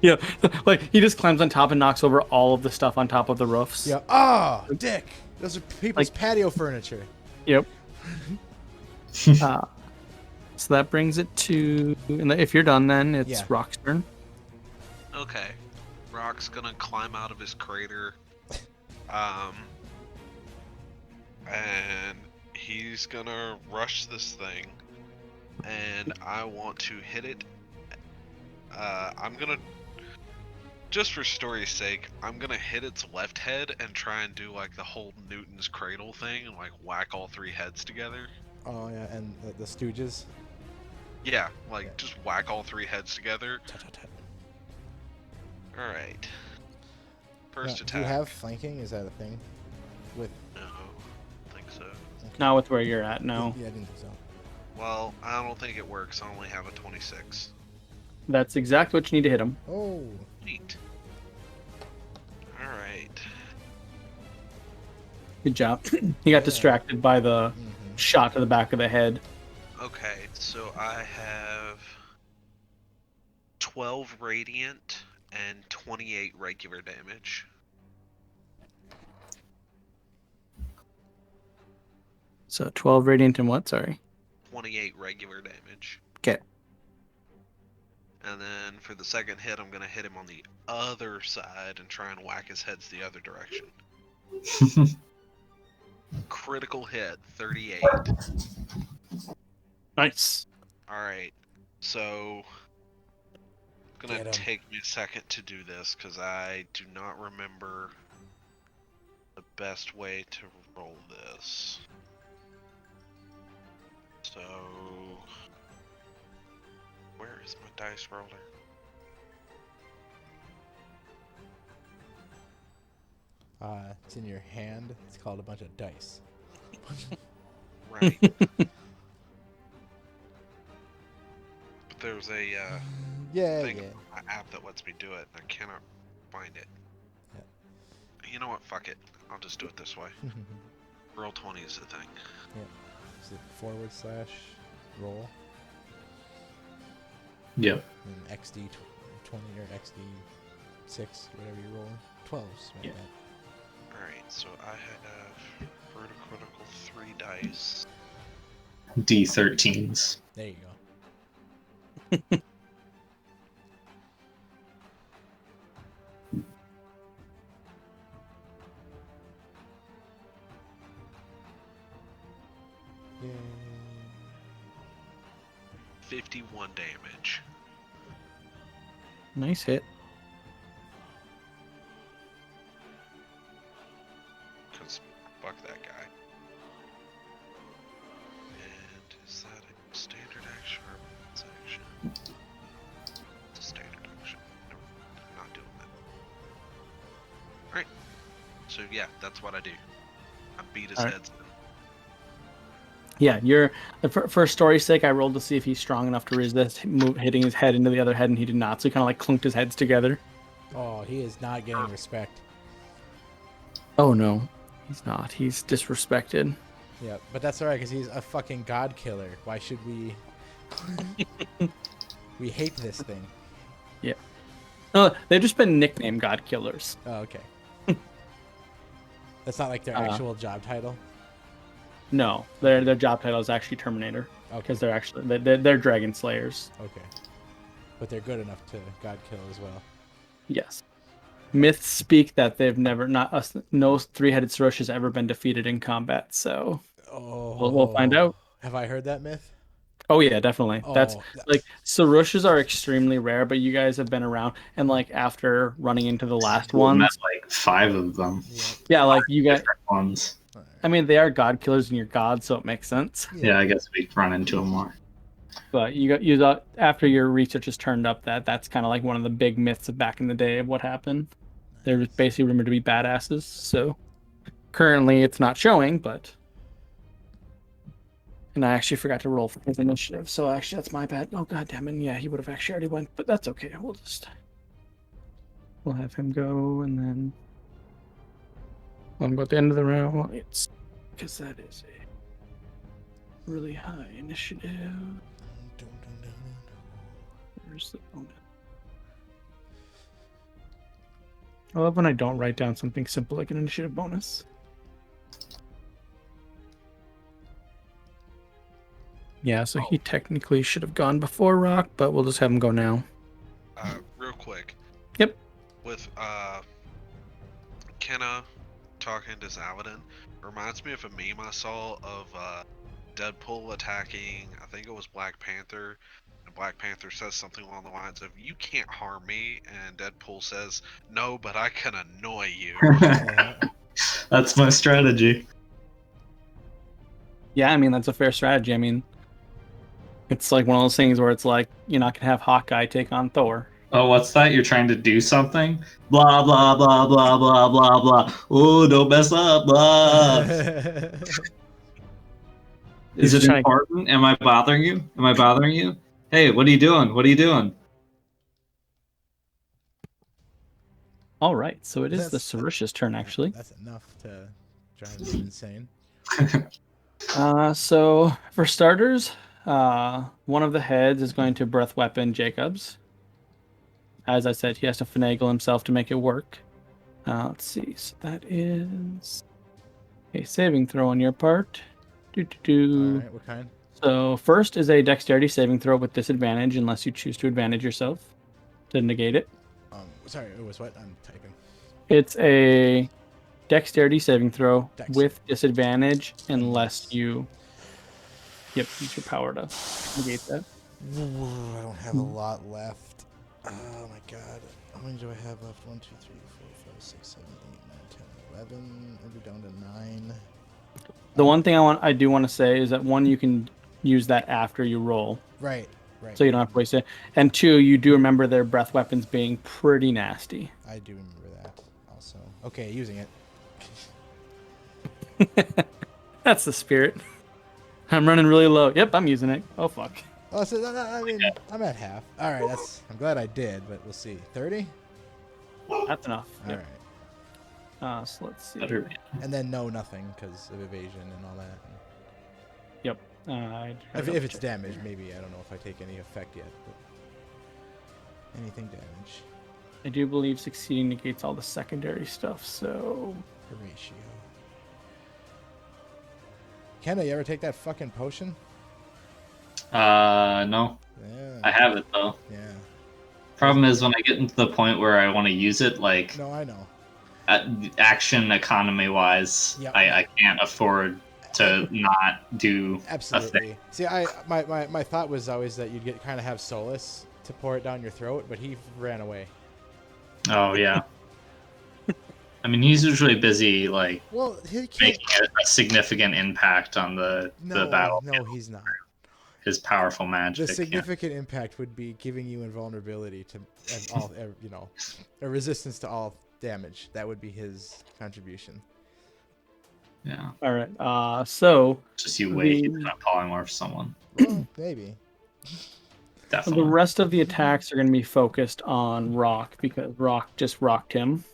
Yeah, like he just climbs on top and knocks over all of the stuff on top of the roofs. Yeah. Oh, dick. Those are people's Like- patio furniture. Yep. So that brings it to, and if you're done, then it's Yeah. Rock's turn. Okay. Rock's gonna climb out of his crater. And he's gonna rush this thing. And I want to hit it. I'm gonna, just for story's sake, I'm gonna hit its left head and try and do like the whole Newton's cradle thing and like whack all 3 heads together. Oh yeah, and the Stooges. Yeah, like just whack all 3 heads together. Tut, tut, tut. Alright. First Do attack. you have flanking? Is that a thing? With No, I think so. Not with where you're at, no. Yeah, I didn't think so. Well, I don't think it works. I only have a 26. That's exactly what you need to hit him. Oh. Neat. Alright. Good job. He got distracted by the Mm-hmm. shot to the back of the head. Okay, so I have 12 radiant and 28 regular damage. So 12 radiant and what? Sorry. 28 regular damage. Okay. And then for the second hit, I'm going to hit him on the other side and try and whack his heads the other direction. Critical hit, 38. Nice. Alright, so it's Get gonna 'em. take me a second to do this because I do not remember the best way to roll this. So, where is my dice roller? It's in your hand. It's called a bunch of dice. Right. But there's a Yeah, thing yeah. on my app that lets me do it, and I cannot find it. Yeah. You know what? Fuck it. I'll just do it this way. Roll 20 is the thing. Is it / roll Yep. and XD 20 or XD 6, whatever you roll. 12s. Right? Yeah. Alright, so I have vertical 3 dice. D13s. There you go. Yay. 51 damage. Nice hit. Because fuck that guy. And is that a standard action or a bonus action? It's a standard action. Nope, I'm not doing that. Alright. So yeah, that's what I do. I beat his Alright. heads in. Yeah, you're for story's sake. I rolled to see if he's strong enough to resist hitting his head into the other head, and he did not. So he kind of like clunked his heads together. Oh, he is not getting respect. Oh no, he's not. He's disrespected. Yeah, but that's alright because he's a fucking god killer. Why should we? We hate this thing. No, they've just been nicknamed God Killers. Oh, okay. That's not like their actual job title. No, their job title is actually Terminator Okay. because they're Dragon Slayers. Okay. But they're good enough to God kill as well. Yes. Myths speak that they've never not us no three-headed Sarush has ever been defeated in combat. So we'll find out. Have I heard that myth? Oh yeah, definitely. That's Oh, like Sarushes are extremely rare, but you guys have been around and like after running into the last We met ones, like 5 of them. yeah, like you got. Different ones. I mean, they are god killers and you're god, so it makes sense. Yeah, I guess we run into them more. But you got after your research has turned up that's kind of like one of the big myths of back in the day of what happened. They're basically rumored to be badasses. So currently, it's not showing, but. And I actually forgot to roll for his initiative, so actually that's my bad. Oh god damn it! Yeah, he would have actually already went, but that's okay. We'll have him go, and then at the end of the round. Well, it's because that is a really high initiative. Where's the bonus? I love when I don't write down something simple like an initiative bonus. Yeah, so he technically should have gone before Rock, but we'll just have him go now. Real quick. Yep. With Kenna talking to Zaladin, reminds me of a meme I saw of Deadpool attacking, I think it was Black Panther, and Black Panther says something along the lines of, "You can't harm me," and Deadpool says, "No, but I can annoy you." That's my strategy. Yeah, I mean, that's a fair strategy. I mean, it's like one of those things where it's like, you're not going to have Hawkeye take on Thor. Oh, what's that? You're trying to do something? Blah, blah, blah, blah, blah, blah, blah. Oh, don't mess up, blah. Is it important? Am I bothering you? Am I bothering you? Hey, what are you doing? What are you doing? All right, so it is the Sarush's turn, actually. That's enough to drive me insane. So, for starters, one of the heads is going to breath weapon Jacobs. As I said, he has to finagle himself to make it work. Let's see. So that is a saving throw on your part. All right, what kind? So first is a dexterity saving throw with disadvantage unless you choose to advantage yourself to negate it. Sorry, it was what? I'm typing. It's a dexterity saving throw with disadvantage unless you use your power to negate that. I don't have a lot left. Oh my god. How many do I have left? 1, 2, 3, 4, 5, 6, 7, 8, 9, 10, 11. I'll be down to 9. The one thing I do want to say is that one, you can use that after you roll. Right. So you don't have to waste it. And two, you do remember their breath weapons being pretty nasty. I do remember that also. Okay, using it. That's the spirit. I'm running really low. Yep, I'm using it. Oh fuck. Oh, so I mean, I'm at half. All right, I'm glad I did, but we'll see. 30? That's enough. All yep. right. So let's see. And then no, nothing because of evasion and all that. Yep. If it's damage, maybe. I don't know if I take any effect yet. But anything damage. I do believe succeeding negates all the secondary stuff, so... Horatio. Kenna, you ever take that fucking potion? No. Yeah. I have it, though. Yeah. Problem is, when I get into the point where I want to use it, like... No, I know. Action economy-wise, yep. I can't afford to not do Absolutely. a thing. See, my thought was always that you'd kind of have Solus to pour it down your throat, but he ran away. Oh, yeah. I mean, he's usually busy, like, making a significant impact on the battle. No, he's not. His powerful magic. The significant impact would be giving you invulnerability to all, a resistance to all damage. That would be his contribution. Yeah. All right. So just you wait. He's gonna polymorph someone. Well, maybe. Definitely. The rest of the attacks are going to be focused on Rock because Rock just rocked him.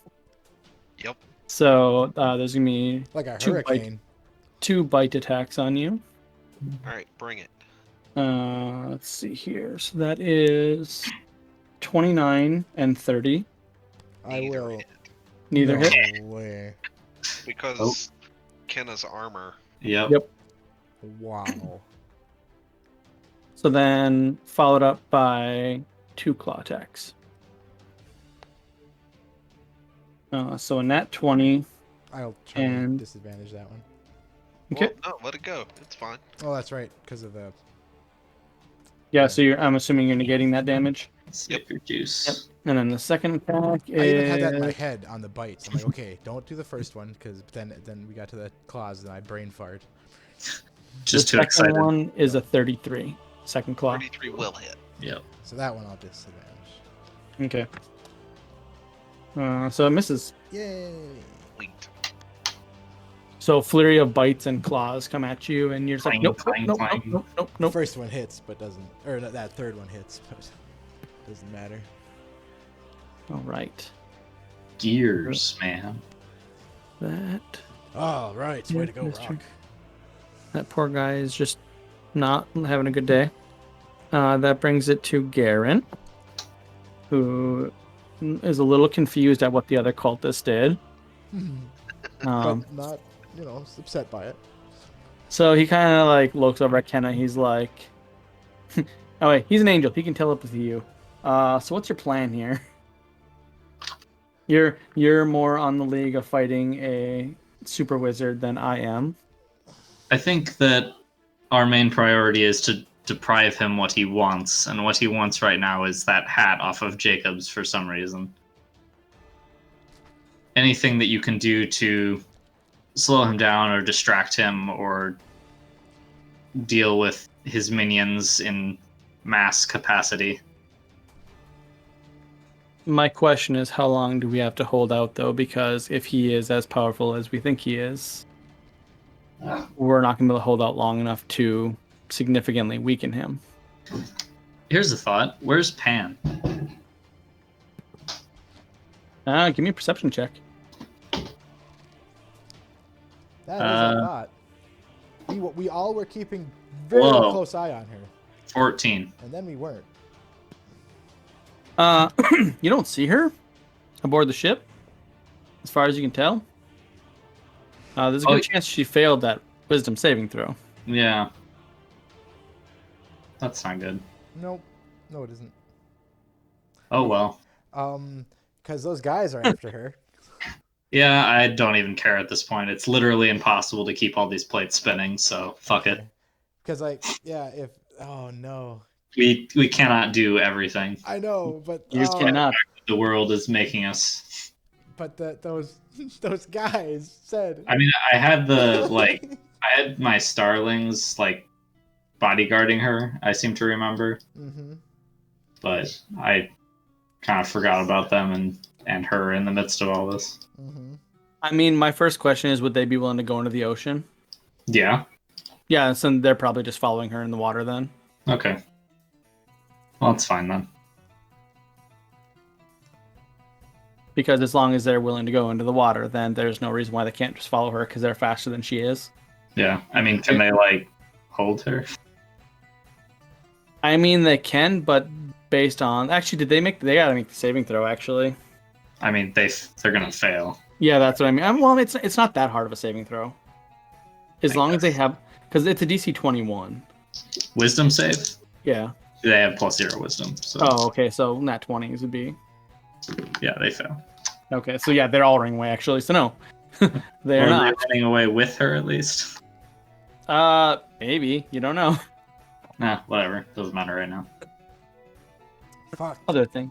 Yep. So there's going to be like a hurricane. Two bite attacks on you. All right, bring it. Let's see here. So that is 29 and 30. I will. Neither hit. Way. Because Kenna's armor. Yep. Wow. So then followed up by 2 claw attacks. So a nat 20. I'll try to And- disadvantage that one. Okay. Well, no, let it go. It's fine. Oh, that's right, because of the. Yeah, so I'm assuming you're negating that damage. Sip your juice. And then the second attack is... I even had that in my head on the bites. I'm like, okay, don't do the first one, because then we got to the claws and I brain fart. Just the too second excited. one is a 33. Second claw. 33 will hit. Yep. So that one I'll disadvantage. Okay. So it misses. Yay! Linked. So flurry of bites and claws come at you, and you're just like, Clang, nope, clang, nope, clang. nope, nope, The nope. first one hits, but doesn't. Or that third one hits, but doesn't matter. All right. Gears, man. That All right, way to go, Mr. Rock. That poor guy is just not having a good day. That brings it to Garen, who is a little confused at what the other cultist did. But not, upset by it. So he kind of like looks over at Kenna. He's like, "Oh wait, he's an angel. He can telepathy you. So what's your plan here? You're more on the league of fighting a super wizard than I am. I think that our main priority is to deprive him what he wants, and what he wants right now is that hat off of Jacob's for some reason. Anything that you can do to slow him down or distract him or deal with his minions in mass capacity. My question is, how long do we have to hold out though? Because if he is as powerful as we think he is, we're not going to be able to hold out long enough to significantly weaken him. Here's a thought. Where's Pan? Give me a perception check. That is a thought. We all were keeping very Whoa. close eye on her, 14. and then we weren't. You don't see her aboard the ship, as far as you can tell. There's a good chance she failed that wisdom saving throw. Yeah. That's not good. Nope. No, it isn't. Oh well. Because those guys are after her. Yeah, I don't even care at this point. It's literally impossible to keep all these plates spinning, so fuck it. Because oh no. We cannot do everything. I know, but You cannot. The world is making us. But those guys said. I mean, I had I had my starlings bodyguarding her. I seem to remember, but I kind of forgot about them and her in the midst of all this. I mean, my first question is, would they be willing to go into the ocean? Yeah. Yeah, so they're probably just following her in the water then. Okay. Well, that's fine then. Because as long as they're willing to go into the water, then there's no reason why they can't just follow her because they're faster than she is. Yeah. I mean, can they hold her? I mean, they can, but based on actually, they gotta make the saving throw actually. I mean, they're gonna fail. Yeah, that's what I mean. Well, it's not that hard of a saving throw. As long as they have, because it's a DC 21. Wisdom save? Yeah. They have +0 wisdom. So Oh, okay. So nat 20s would be. yeah, they fail. Okay, so yeah, they're all running away actually. So no, they're Or not. they running away with her at least. Maybe you don't know. Nah, whatever. Doesn't matter right now. Fuck. Other thing.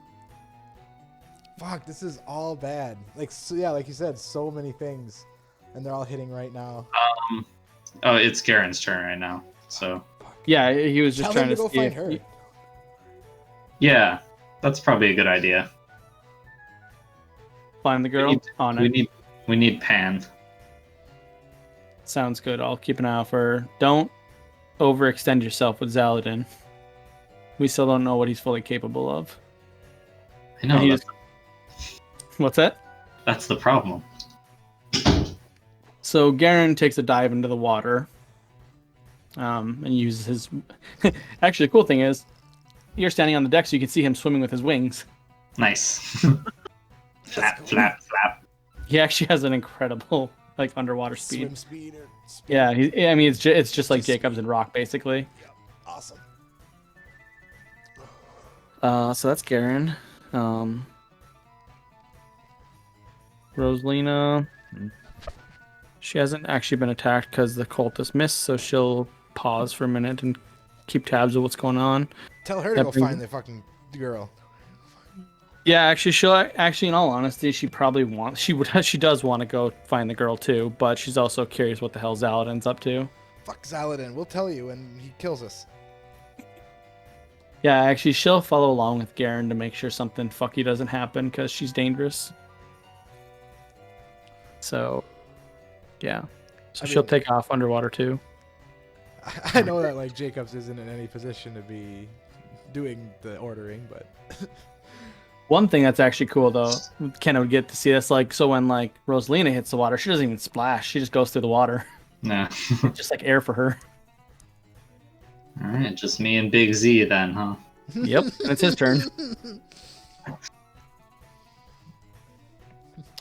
Fuck. This is all bad. Like you said, so many things, and they're all hitting right now. Oh, it's Garen's turn right now. So Yeah, he was just Tell trying them to to go see find if her. yeah, that's probably a good idea. find the girl on it. We need Pan. Sounds good. I'll keep an eye out for her. Don't overextend yourself with Zaladin. We still don't know what he's fully capable of. I know He that's, What's that? that's the problem. So Garen takes a dive into the water, and uses his. Actually, the cool thing is, you're standing on the deck, so you can see him swimming with his wings. Nice. Flap, flap, flap. He actually has an incredible like underwater speed. Swim speed or speed. Yeah, I mean it's just like Just Jacobs speed. and Rock basically. Awesome. So that's Garen. Rosalina. She hasn't actually been attacked because the cultist missed, so she'll pause for a minute and keep tabs of what's going on. Tell her to That go brings- find the fucking girl. Yeah, actually, in all honesty, she probably wants. She does want to go find the girl too, but she's also curious what the hell Zaladin's up to. Fuck Zaladin. We'll tell you when he kills us. Yeah, actually, she'll follow along with Garen to make sure something fucky doesn't happen because she's dangerous. So, yeah. So I she'll mean- take off underwater too. I know that like Jacobs isn't in any position to be doing the ordering, but One thing that's actually cool though, Kenna would get to see this. Like, so when like Rosalina hits the water, she doesn't even splash. She just goes through the water, Nah. just like air for her. All right, just me and Big Z then, huh? Yep, and it's his turn.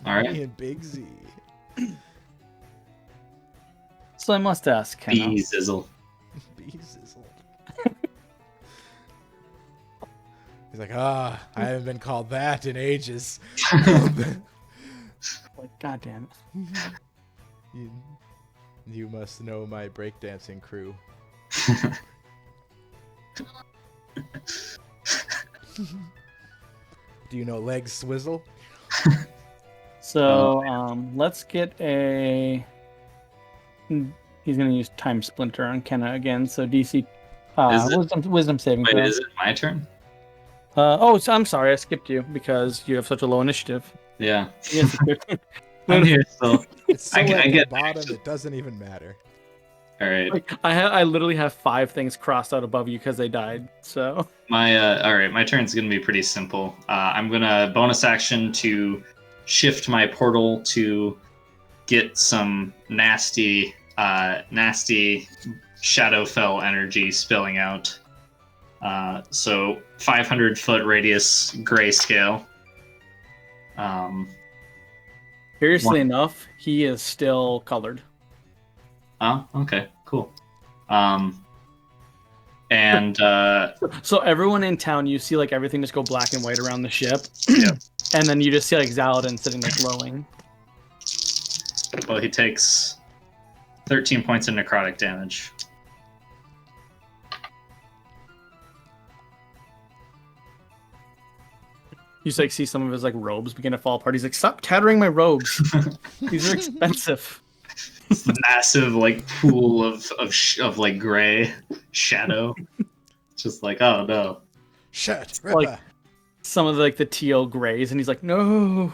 All right. me and Big Z. So I must ask, Kenna, B Zizzle. Beesizzle. He's like, I haven't been called that in ages. like, God damn it. You must know my breakdancing crew. Do you know Legs Swizzle? So let's get a. He's gonna use Time Splinter on Kenna again. So DC, Is it- wisdom saving Wait, throw. is it my turn? I'm sorry, I skipped you because you have such a low initiative. Yeah. Yes, it's your turn. I'm here still. It's so I at the get- bottom, it doesn't even matter. All right. Like, I literally have 5 things crossed out above you because they died. So All right, my turn's gonna be pretty simple. I'm gonna bonus action to shift my portal to get some nasty Shadowfell energy spilling out. So 500-foot radius grayscale. curiously One. enough, he is still colored. Oh, okay, cool. And So everyone in town, you see like everything just go black and white around the ship. Yeah. And then you just see like Zaladin sitting there glowing. well, he takes 13 points of necrotic damage. You just like see some of his like robes begin to fall apart. He's like, "Stop tattering my robes. These are expensive." This massive like pool of like gray shadow. Just like, oh no. Shit, Like- Ripper. Some of like the teal grays, and he's like, "No."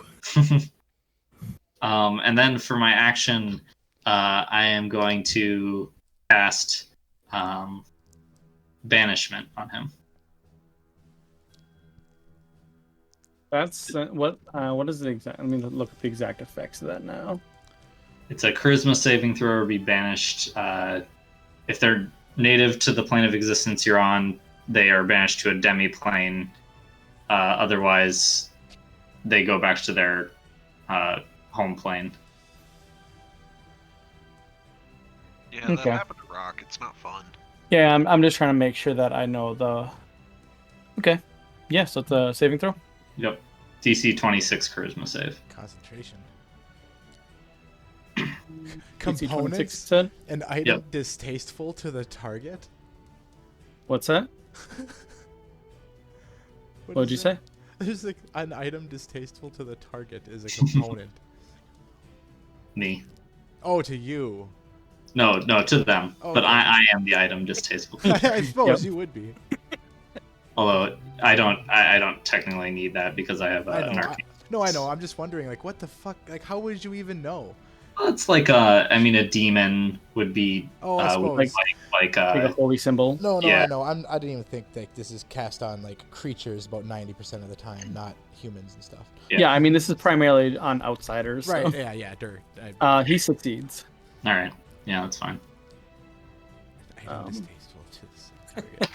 And then for my action, I am going to cast banishment on him. That's what is the exact? Let me look at the exact effects of that now. It's a charisma saving throw or be banished. If they're native to the plane of existence you're on, they are banished to a demi-plane. Otherwise, they go back to their home plane. Yeah, that Okay. happened to Rock. It's not fun. Yeah, I'm just trying to make sure that I know the. Okay. Yeah, so it's a saving throw. Yep. DC 26 charisma save. Concentration. DC 26 Components. said. An item distasteful to the target. What's that? What'd is you that? say? There's like an item distasteful to the target is a component. Me. Oh, to you. No, to them. Oh, but okay. I am the item distasteful. I suppose Yep. you would be. Although I don't technically need that because I have I an know. arcane. No, I know. I'm just wondering, like, what the fuck? Like, how would you even know? Well, it's like a demon would be Oh, I suppose. like Like a holy symbol. No, Yeah. I know. I didn't even think like this is cast on like creatures about 90% of the time, not humans and stuff. Yeah. Yeah, I mean this is primarily on outsiders. so. Right? Yeah. Dirt. He succeeds. all right. Yeah, that's fine. Item distasteful to this target.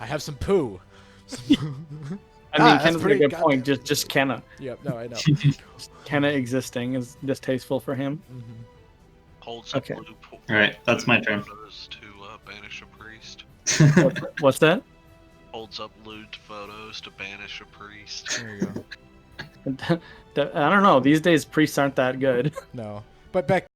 I have some poo. Some poo. I mean, that's Kenna's got a pretty good goddamn- point. Just Kenna. Yep. No, I know. Kenna existing is distasteful for him. Mhm. Holds up Okay. Alright, that's my turn. photos to banish a priest. What's that? Holds up lewd photos to banish a priest. There you go. I don't know. These days, priests aren't that good. No, but back